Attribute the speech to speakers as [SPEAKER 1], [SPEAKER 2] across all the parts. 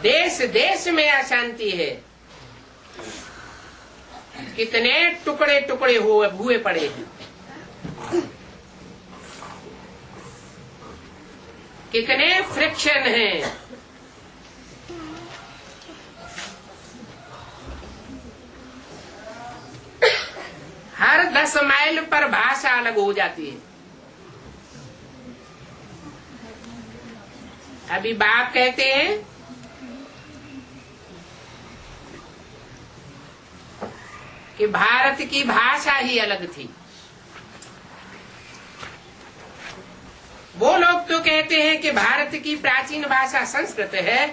[SPEAKER 1] देश देश में अशांति है, कितने टुकड़े टुकड़े हुए पड़े हैं, कितने फ्रिक्शन हैं। हर 10 माइल पर भाषा अलग हो जाती है। अभी बाप कहते हैं कि भारत की भाषा ही अलग थी। वो लोग तो कहते हैं कि भारत की प्राचीन भाषा संस्कृत है।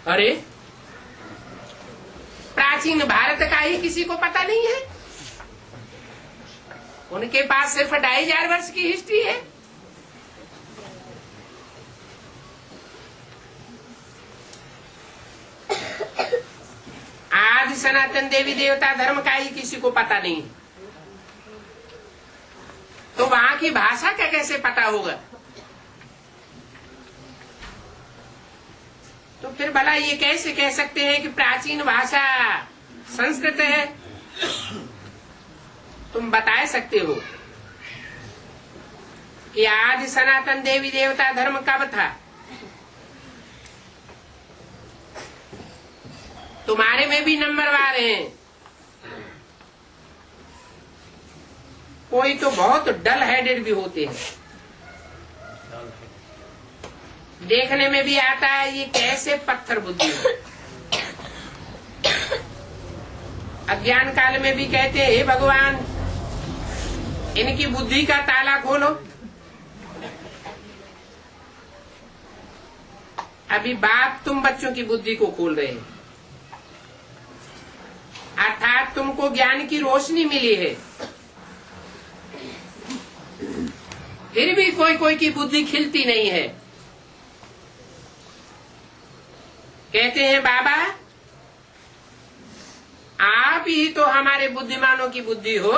[SPEAKER 1] अरे, प्राचीन भारत का ही किसी को पता नहीं है। उनके पास सिर्फ 2500 वर्ष की हिस्ट्री है। आज सनातन देवी देवता धर्म का ही किसी को पता नहीं, तो वहां की भाषा का कैसे पता होगा? तो फिर भला ये कैसे कह सकते हैं कि प्राचीन भाषा संस्कृत है? तुम बता सकते हो कि आज सनातन देवी देवता धर्म कब था? तुम्हारे में भी नंबरवार हैं। कोई तो बहुत डल हेडेड भी होते हैं। देखने में भी आता है ये कैसे पत्थर बुद्धि है। अज्ञान काल में भी कहते हैं, हे भगवान, इनकी बुद्धि का ताला खोलो। अभी बाप तुम बच्चों की बुद्धि को खोल रहे हैं, अर्थात तुमको ज्ञान की रोशनी मिली है, फिर भी कोई कोई की बुद्धि खिलती नहीं है। कहते हैं बाबा, आप ही तो हमारे बुद्धिमानों की बुद्धि हो।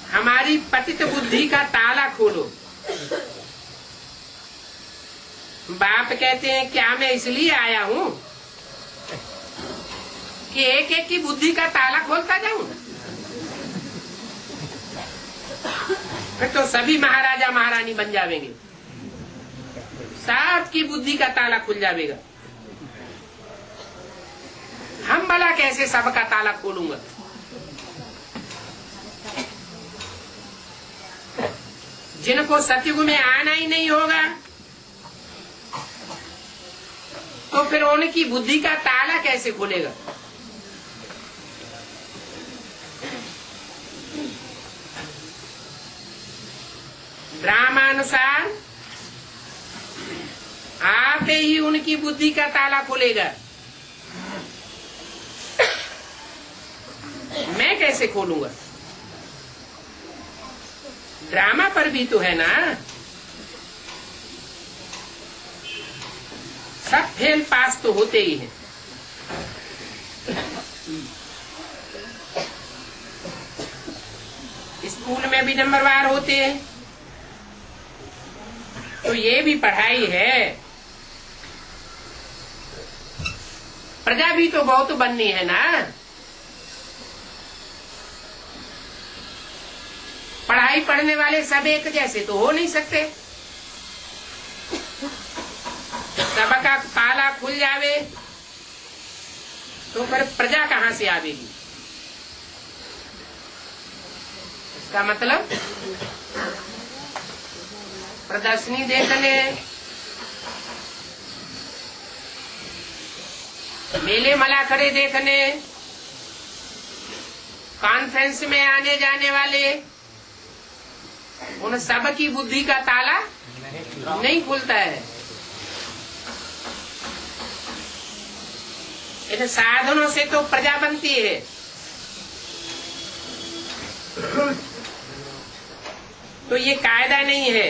[SPEAKER 1] हमारी पतित बुद्धि का ताला खोलो। बाप कहते हैं, क्या मैं इसलिए आया हूं कि एक एक की बुद्धि का ताला खोलता जाऊं? फिर तो सभी महाराजा महारानी बन जाएंगे, सबकी बुद्धि का ताला खुल जाएगा। हम भला कैसे सबका ताला खोलूंगा? जिनको सतयुग में आना ही नहीं होगा, तो फिर उनकी बुद्धि का ताला कैसे खुलेगा? ड्रामानुसार आप ही उनकी बुद्धि का ताला खुलेगा। मैं कैसे खोलूंगा? ड्रामा पर भी तो है ना, सब फेल पास तो होते ही हैं। स्कूल में भी नंबरवार होते हैं, तो ये भी पढ़ाई है। प्रजा भी तो बहुत बननी है ना। पढ़ाई पढ़ने वाले सब एक जैसे तो हो नहीं सकते। सबका ताला खुल जावे तो फिर प्रजा कहाँ से आवेगी? इसका मतलब प्रदर्शनी देखने, मेले मलाखड़े देखने, कॉन्फ्रेंस में आने जाने वाले, उन सब की बुद्धि का ताला नहीं खुलता है। इन साधनों से तो प्रजा बनती है। तो ये कायदा नहीं है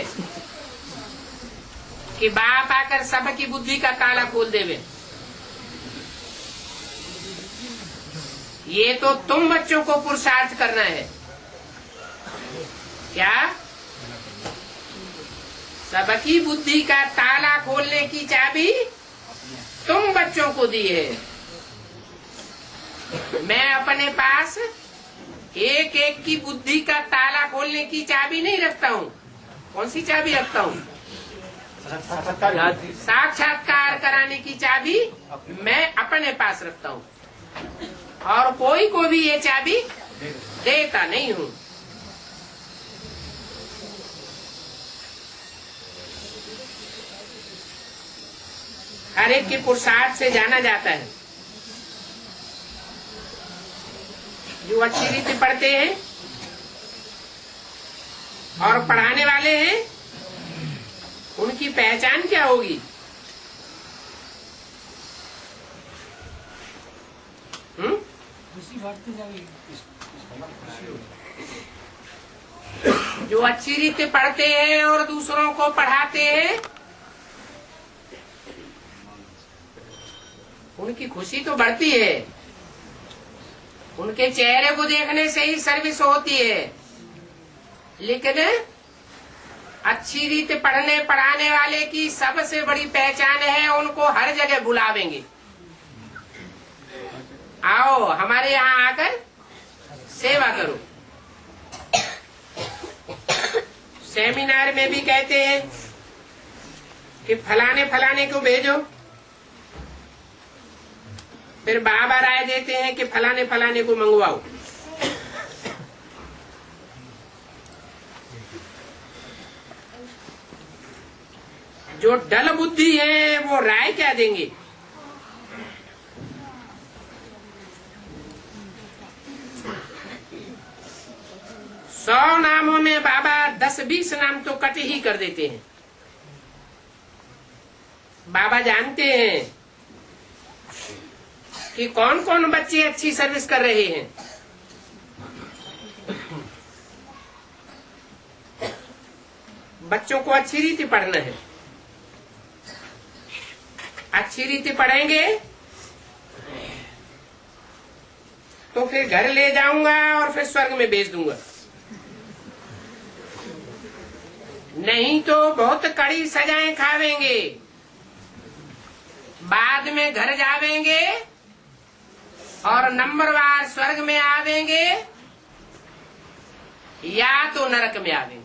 [SPEAKER 1] कि बाप आकर सबकी बुद्धि का ताला खोल देवे। ये तो तुम बच्चों को पुरुषार्थ करना है। क्या? सबकी बुद्धि का ताला खोलने की चाबी तुम बच्चों को दी है। मैं अपने पास एक एक की बुद्धि का ताला खोलने की चाबी नहीं रखता हूँ। कौन सी चाबी रखता हूँ? साक्षात्कार कराने की चाबी मैं अपने पास रखता हूँ, और कोई को भी ये चाबी देता नहीं हूँ। हर एक के पुरुषार्थ से जाना जाता है। जो अच्छी रीति पढ़ते हैं और पढ़ाने वाले हैं, उनकी पहचान क्या होगी? जो अच्छी रीति पढ़ते हैं और दूसरों को पढ़ाते हैं, उनकी खुशी तो बढ़ती है। उनके चेहरे को देखने से ही सर्विस होती है। लेकिन अच्छी रीति पढ़ने पढ़ाने वाले की सबसे बड़ी पहचान है, उनको हर जगह बुलावेंगे। आओ हमारे यहाँ आकर सेवा करो। सेमिनार में भी कहते हैं कि फलाने फलाने को भेजो, फिर बाबा राय देते हैं कि फलाने फलाने को मंगवाओ। जो डल बुद्धि है वो राय क्या देंगे? सौ नामों में बाबा 10-20 नाम तो कट ही कर देते हैं। बाबा जानते हैं कि कौन कौन बच्चे अच्छी सर्विस कर रहे हैं। बच्चों को अच्छी रीति पढ़ना है। अच्छी रीति पढ़ेंगे तो फिर घर ले जाऊंगा और फिर स्वर्ग में भेज दूंगा। नहीं तो बहुत कड़ी सजाएं खावेंगे, बाद में घर जावेंगे और नंबरवार स्वर्ग में आवेंगे या तो नरक में आवेंगे।